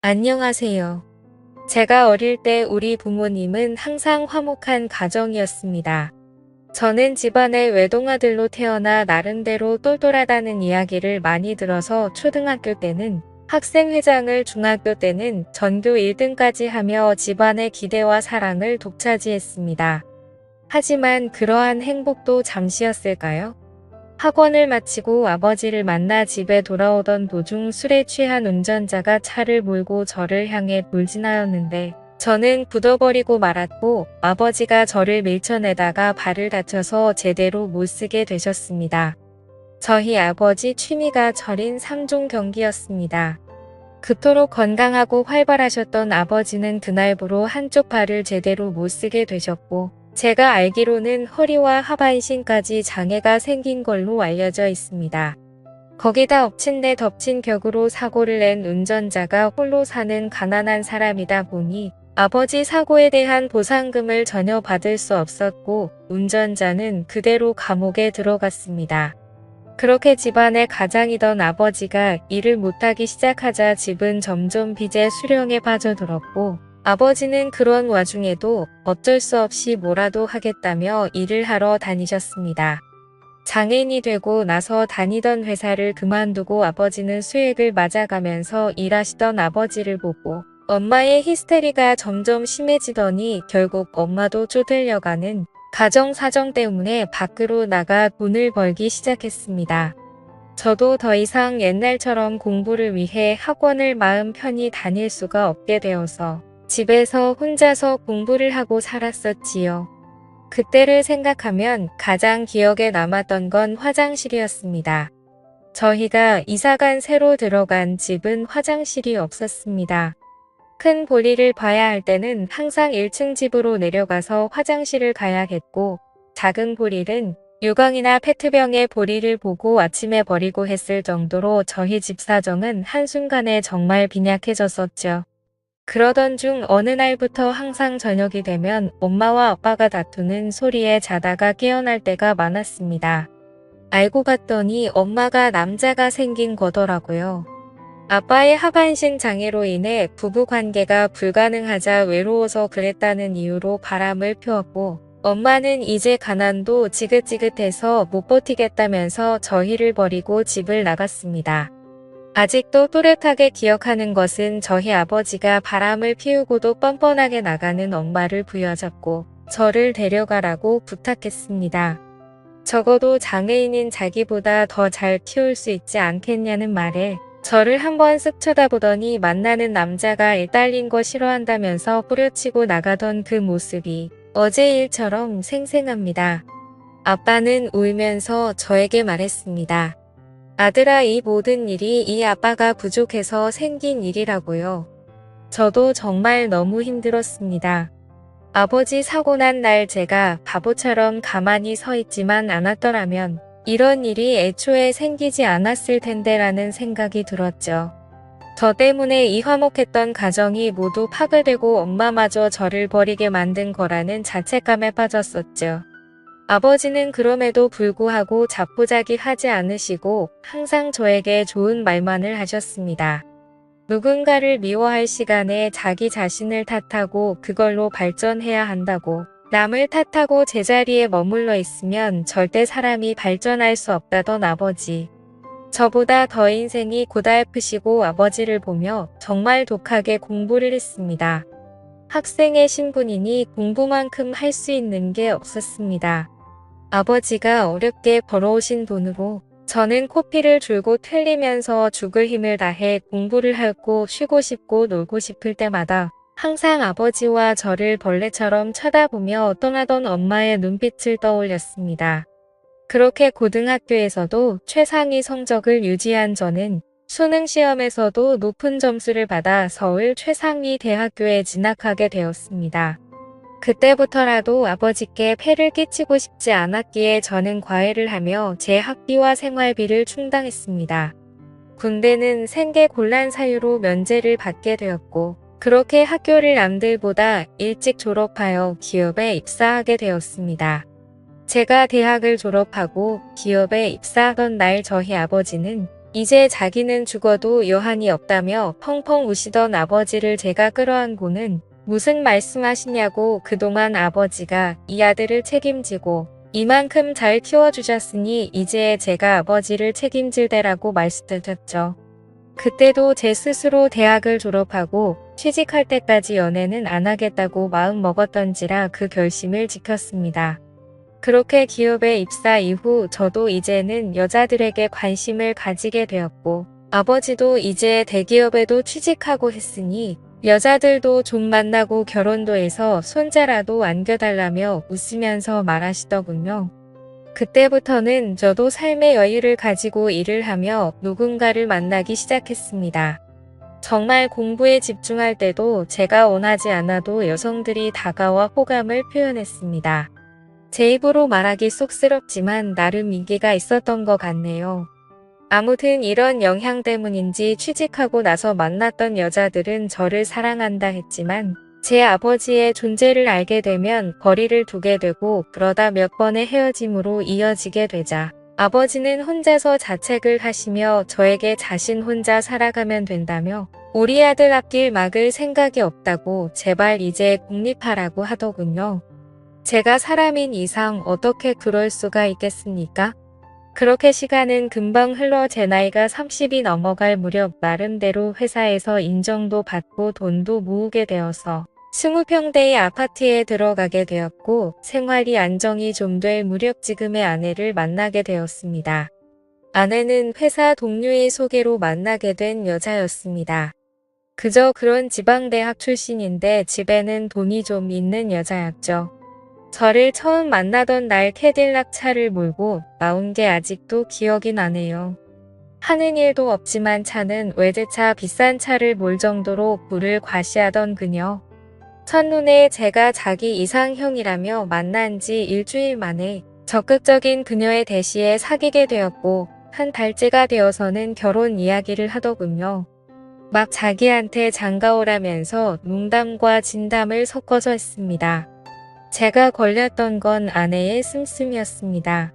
안녕하세요. 제가 어릴 때 우리 부모님은 항상 화목한 가정이었습니다. 저는 집안의 외동아들로 태어나 나름대로 똘똘하다는 이야기를 많이 들어서 초등학교 때는 학생회장을, 중학교 때는 전교 1등까지 하며 집안의 기대와 사랑을 독차지했습니다. 하지만 그러한 행복도 잠시였을까요? 학원을 마치고 아버지를 만나 집에 돌아오던 도중 술에 취한 운전자가 차를 몰고 저를 향해 돌진하였는데 저는 굳어버리고 말았고 아버지가 저를 밀쳐내다가 발을 다쳐서 제대로 못쓰게 되셨습니다. 저희 아버지 취미가 절인 3종 경기였습니다. 그토록 건강하고 활발하셨던 아버지는 그날부로 한쪽 발을 제대로 못쓰게 되셨고 제가 알기로는 허리와 하반신까지 장애가 생긴 걸로 알려져 있습니다. 거기다 엎친 데 덮친 격으로 사고를 낸 운전자가 홀로 사는 가난한 사람이다 보니 아버지 사고에 대한 보상금을 전혀 받을 수 없었고 운전자는 그대로 감옥에 들어갔습니다. 그렇게 집안의 가장이던 아버지가 일을 못하기 시작하자 집은 점점 빚의 수령에 빠져들었고 아버지는 그런 와중에도 어쩔 수 없이 뭐라도 하겠다며 일을 하러 다니셨습니다. 장애인이 되고 나서 다니던 회사를 그만두고 아버지는 수액을 맞아가면서 일하시던 아버지를 보고 엄마의 히스테리가 점점 심해지더니 결국 엄마도 쪼들려가는 가정 사정 때문에 밖으로 나가 돈을 벌기 시작했습니다. 저도 더 이상 옛날처럼 공부를 위해 학원을 마음 편히 다닐 수가 없게 되어서 집에서 혼자서 공부를 하고 살았었지요. 그때를 생각하면 가장 기억에 남았던 건 화장실이었습니다. 저희가 이사간 새로 들어간 집은 화장실이 없었습니다. 큰 볼일을 봐야 할 때는 항상 1층 집으로 내려가서 화장실을 가야 했고 작은 볼일은 유광이나 페트병에 볼일을 보고 아침에 버리고 했을 정도로 저희 집 사정은 한순간에 정말 빈약해졌었죠. 그러던 중 어느 날부터 항상 저녁이 되면 엄마와 아빠가 다투는 소리에 자다가 깨어날 때가 많았습니다. 알고 봤더니 엄마가 남자가 생긴 거더라고요. 아빠의 하반신 장애로 인해 부부관계가 불가능하자 외로워서 그랬다는 이유로 바람을 피웠고 엄마는 이제 가난도 지긋지긋해서 못 버티겠다면서 저희를 버리고 집을 나갔습니다. 아직도 또렷하게 기억하는 것은 저희 아버지가 바람을 피우고도 뻔뻔하게 나가는 엄마를 부여잡고 저를 데려가라고 부탁했습니다. 적어도 장애인인 자기보다 더 잘 키울 수 있지 않겠냐는 말에 저를 한번 쓱 쳐다보더니 만나는 남자가 애 딸린 거 싫어한다면서 뿌려치고 나가던 그 모습이 어제 일처럼 생생합니다. 아빠는 울면서 저에게 말했습니다. 아들아, 이 모든 일이 이 아빠가 부족해서 생긴 일이라고요. 저도 정말 너무 힘들었습니다. 아버지 사고 난 날 제가 바보처럼 가만히 서 있지만 않았더라면 이런 일이 애초에 생기지 않았을 텐데라는 생각이 들었죠. 저 때문에 이 화목했던 가정이 모두 파괴되고 엄마마저 저를 버리게 만든 거라는 자책감에 빠졌었죠. 아버지는 그럼에도 불구하고 자포자기하지 않으시고 항상 저에게 좋은 말만을 하셨습니다. 누군가를 미워할 시간에 자기 자신을 탓하고 그걸로 발전해야 한다고. 남을 탓하고 제자리에 머물러 있으면 절대 사람이 발전할 수 없다던 아버지. 저보다 더 인생이 고달프시고 아버지를 보며 정말 독하게 공부를 했습니다. 학생의 신분이니 공부만큼 할 수 있는 게 없었습니다. 아버지가 어렵게 벌어오신 돈으로 저는 코피를 줄곧 흘리면서 죽을 힘을 다해 공부를 하고 쉬고 싶고 놀고 싶을 때마다 항상 아버지와 저를 벌레처럼 쳐다보며 떠나던 엄마의 눈빛을 떠올렸습니다. 그렇게 고등학교에서도 최상위 성적을 유지한 저는 수능 시험에서도 높은 점수를 받아 서울 최상위 대학교에 진학하게 되었습니다. 그때부터라도 아버지께 폐를 끼치고 싶지 않았기에 저는 과외를 하며 제 학비와 생활비를 충당했습니다. 군대는 생계 곤란 사유로 면제를 받게 되었고 그렇게 학교를 남들보다 일찍 졸업하여 기업에 입사하게 되었습니다. 제가 대학을 졸업하고 기업에 입사하던 날 저희 아버지는 이제 자기는 죽어도 여한이 없다며 펑펑 우시던 아버지를 제가 끌어안고는 무슨 말씀하시냐고, 그동안 아버지가 이 아들을 책임지고 이만큼 잘 키워주셨으니 이제 제가 아버지를 책임질 때라고 말씀드렸죠. 그때도 제 스스로 대학을 졸업하고 취직할 때까지 연애는 안 하겠다고 마음 먹었던지라 그 결심을 지켰습니다. 그렇게 기업에 입사 이후 저도 이제는 여자들에게 관심을 가지게 되었고, 아버지도 이제 대기업에도 취직하고 했으니 여자들도 좀 만나고 결혼도 해서 손자라도 안겨달라며 웃으면서 말하시더군요. 그때부터는 저도 삶의 여유를 가지고 일을 하며 누군가를 만나기 시작했습니다. 정말 공부에 집중할 때도 제가 원하지 않아도 여성들이 다가와 호감을 표현했습니다. 제 입으로 말하기 쑥스럽지만 나름 인기가 있었던 것 같네요. 아무튼 이런 영향 때문인지 취직하고 나서 만났던 여자들은 저를 사랑한다 했지만 제 아버지의 존재를 알게 되면 거리를 두게 되고, 그러다 몇 번의 헤어짐으로 이어지게 되자 아버지는 혼자서 자책을 하시며 저에게 자신 혼자 살아가면 된다며 우리 아들 앞길 막을 생각이 없다고 제발 이제 독립하라고 하더군요. 제가 사람인 이상 어떻게 그럴 수가 있겠습니까? 그렇게 시간은 금방 흘러 제 나이가 30이 넘어갈 무렵 나름대로 회사에서 인정도 받고 돈도 모으게 되어서 20평대의 아파트에 들어가게 되었고, 생활이 안정이 좀 될 무렵 지금의 아내를 만나게 되었습니다. 아내는 회사 동료의 소개로 만나게 된 여자였습니다. 그저 그런 지방대학 출신인데 집에는 돈이 좀 있는 여자였죠. 저를 처음 만나던 날 캐딜락 차를 몰고 나온 게 아직도 기억이 나네요. 하는 일도 없지만 차는 외제차 비싼 차를 몰 정도로 부를 과시하던 그녀. 첫눈에 제가 자기 이상형이라며 만난 지 일주일 만에 적극적인 그녀의 대시에 사귀게 되었고, 한 달째가 되어서는 결혼 이야기를 하더군요. 막 자기한테 장가오라면서 농담과 진담을 섞어서 했습니다. 제가 걸렸던 건 아내의 씀씀이었습니다.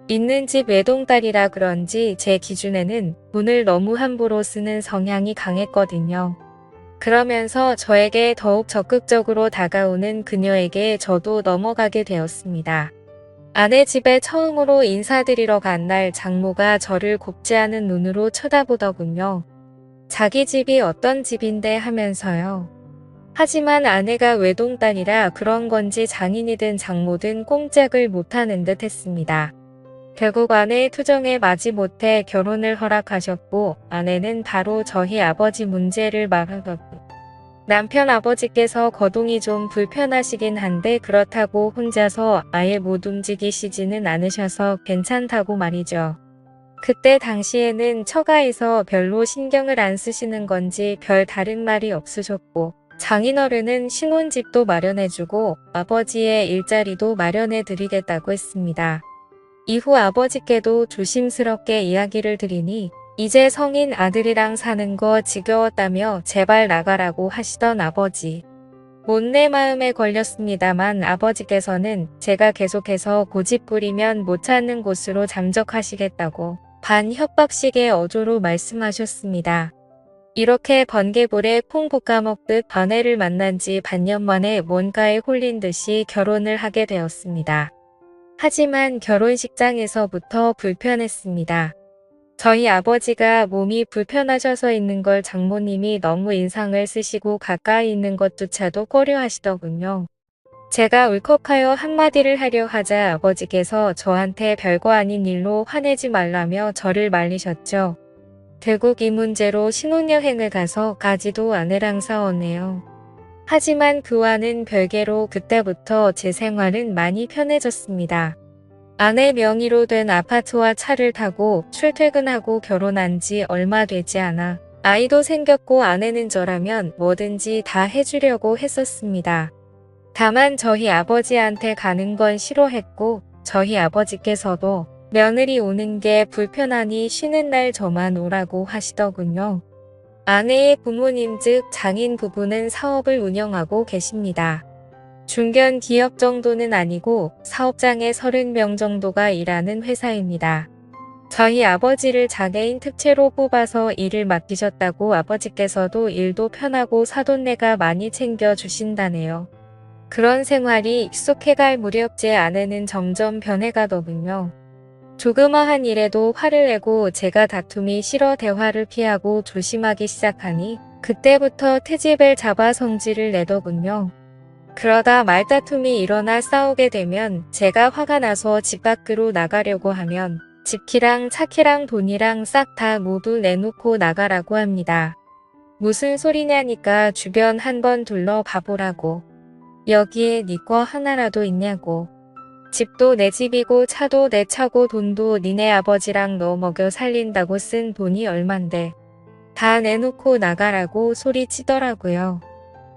있는 집 외동딸이라 그런지 제 기준에는 돈을 너무 함부로 쓰는 성향이 강했거든요. 그러면서 저에게 더욱 적극적으로 다가오는 그녀에게 저도 넘어가게 되었습니다. 아내 집에 처음으로 인사드리러 간 날 장모가 저를 곱지 않은 눈으로 쳐다보더군요. 자기 집이 어떤 집인데 하면서요. 하지만 아내가 외동딸이라 그런 건지 장인이든 장모든 꼼짝을 못하는 듯 했습니다. 결국 아내의 투정에 마지못해 결혼을 허락하셨고, 아내는 바로 저희 아버지 문제를 말하더군. 남편 아버지께서 거동이 좀 불편하시긴 한데 그렇다고 혼자서 아예 못 움직이시지는 않으셔서 괜찮다고 말이죠. 그때 당시에는 처가에서 별로 신경을 안 쓰시는 건지 별 다른 말이 없으셨고, 장인어른은 신혼집도 마련해주고 아버지의 일자리도 마련해드리겠다고 했습니다. 이후 아버지께도 조심스럽게 이야기를 드리니 이제 성인 아들이랑 사는 거 지겨웠다며 제발 나가라고 하시던 아버지. 못내 마음에 걸렸습니다만 아버지께서는 제가 계속해서 고집부리면 못 찾는 곳으로 잠적하시겠다고 반협박식의 어조로 말씀하셨습니다. 이렇게 번개불에 콩 볶아먹듯 아내를 만난 지 반년 만에 뭔가에 홀린 듯이 결혼을 하게 되었습니다. 하지만 결혼식장에서부터 불편했습니다. 저희 아버지가 몸이 불편하셔서 있는 걸 장모님이 너무 인상을 쓰시고 가까이 있는 것조차도 꺼려하시더군요. 제가 울컥하여 한마디를 하려 하자 아버지께서 저한테 별거 아닌 일로 화내지 말라며 저를 말리셨죠. 결국 이 문제로 신혼여행을 가서 가지도 아내랑 싸웠네요. 하지만 그와는 별개로 그때부터 제 생활은 많이 편해졌습니다. 아내 명의로 된 아파트와 차를 타고 출퇴근하고 결혼한 지 얼마 되지 않아 아이도 생겼고 아내는 저라면 뭐든지 다 해주려고 했었습니다. 다만 저희 아버지한테 가는 건 싫어했고 저희 아버지께서도 며느리 오는 게 불편하니 쉬는 날 저만 오라고 하시더군요. 아내의 부모님 즉 장인 부부는 사업을 운영하고 계십니다. 중견 기업 정도는 아니고 사업장에 30명 정도가 일하는 회사입니다. 저희 아버지를 장애인 특채로 뽑아서 일을 맡기셨다고 아버지께서도 일도 편하고 사돈네가 많이 챙겨주신다네요. 그런 생활이 익숙해갈 무렵 제 아내는 점점 변해가더군요. 조그마한 일에도 화를 내고 제가 다툼이 싫어 대화를 피하고 조심하기 시작하니 그때부터 트집을 잡아 성질을 내더군요. 그러다 말다툼이 일어나 싸우게 되면 제가 화가 나서 집 밖으로 나가려고 하면 집키랑 차키랑 돈이랑 싹 다 모두 내놓고 나가라고 합니다. 무슨 소리냐니까 주변 한번 둘러봐보라고. 여기에 네 거 하나라도 있냐고. 집도 내 집이고 차도 내 차고 돈도 니네 아버지랑 너 먹여 살린다고 쓴 돈이 얼만데. 다 내놓고 나가라고 소리치더라고요.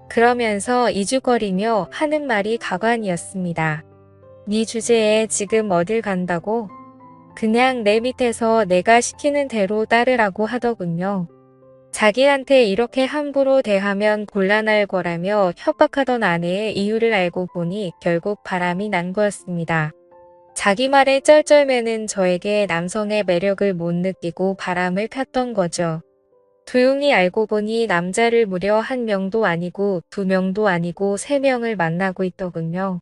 그러면서 이죽거리며 하는 말이 가관이었습니다. 네 주제에 지금 어딜 간다고? 그냥 내 밑에서 내가 시키는 대로 따르라고 하더군요. 자기한테 이렇게 함부로 대하면 곤란할 거라며 협박하던 아내의 이유를 알고 보니 결국 바람이 난 거였습니다. 자기 말에 쩔쩔매는 저에게 남성의 매력을 못 느끼고 바람을 폈던 거죠. 조용히 알고 보니 남자를 무려 1명도 아니고 2명도 아니고 3명을 만나고 있더군요.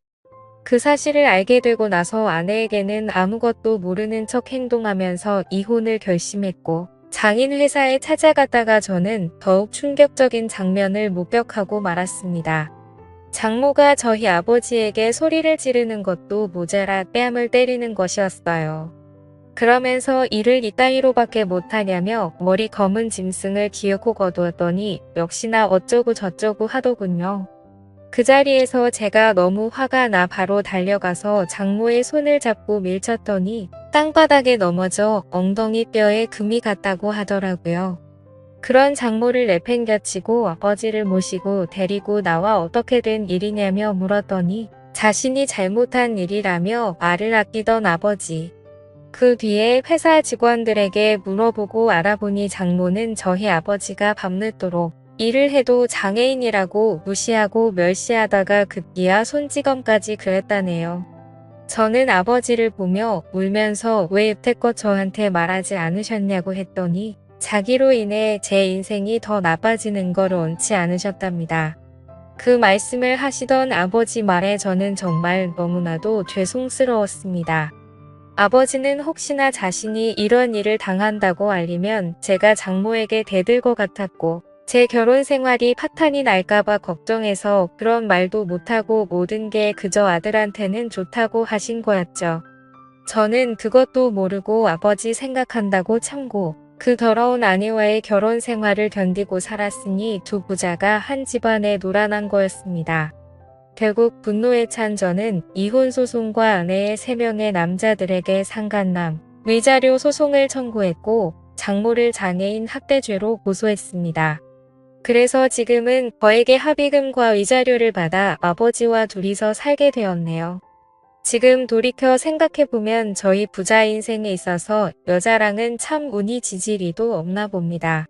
그 사실을 알게 되고 나서 아내에게는 아무것도 모르는 척 행동하면서 이혼을 결심했고 장인 회사에 찾아갔다가 저는 더욱 충격적인 장면을 목격하고 말았습니다. 장모가 저희 아버지에게 소리를 지르는 것도 모자라 뺨을 때리는 것이었어요. 그러면서 일을 이따위로밖에 못하냐며 머리 검은 짐승을 기어코 거두었더니 역시나 어쩌고 저쩌고 하더군요. 그 자리에서 제가 너무 화가 나 바로 달려가서 장모의 손을 잡고 밀쳤더니 땅바닥에 넘어져 엉덩이 뼈에 금이 갔다고 하더라고요. 그런 장모를 내팽겨치고 아버지를 모시고 데리고 나와 어떻게 된 일이냐며 물었더니 자신이 잘못한 일이라며 말을 아끼던 아버지. 그 뒤에 회사 직원들에게 물어보고 알아보니 장모는 저희 아버지가 밤늦도록 일을 해도 장애인이라고 무시하고 멸시하다가 급기야 손찌검까지 그랬다네요. 저는 아버지를 보며 울면서 왜 여태껏 저한테 말하지 않으셨냐고 했더니 자기로 인해 제 인생이 더 나빠지는 걸 원치 않으셨답니다. 그 말씀을 하시던 아버지 말에 저는 정말 너무나도 죄송스러웠습니다. 아버지는 혹시나 자신이 이런 일을 당한다고 알리면 제가 장모에게 대들 것 같았고 제 결혼 생활이 파탄이 날까봐 걱정해서 그런 말도 못하고 모든 게 그저 아들한테는 좋다고 하신 거였죠. 저는 그것도 모르고 아버지 생각한다고 참고 그 더러운 아내와의 결혼 생활을 견디고 살았으니 두 부자가 한 집안에 놀아난 거였습니다. 결국 분노에 찬 저는 이혼 소송과 아내의 3명의 남자들에게 상간남, 위자료 소송을 청구했고 장모를 장애인 학대죄로 고소했습니다. 그래서 지금은 저에게 합의금과 위자료를 받아 아버지와 둘이서 살게 되었네요. 지금 돌이켜 생각해보면 저희 부자 인생에 있어서 여자랑은 참 운이 지지리도 없나 봅니다.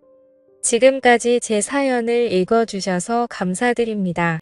지금까지 제 사연을 읽어주셔서 감사드립니다.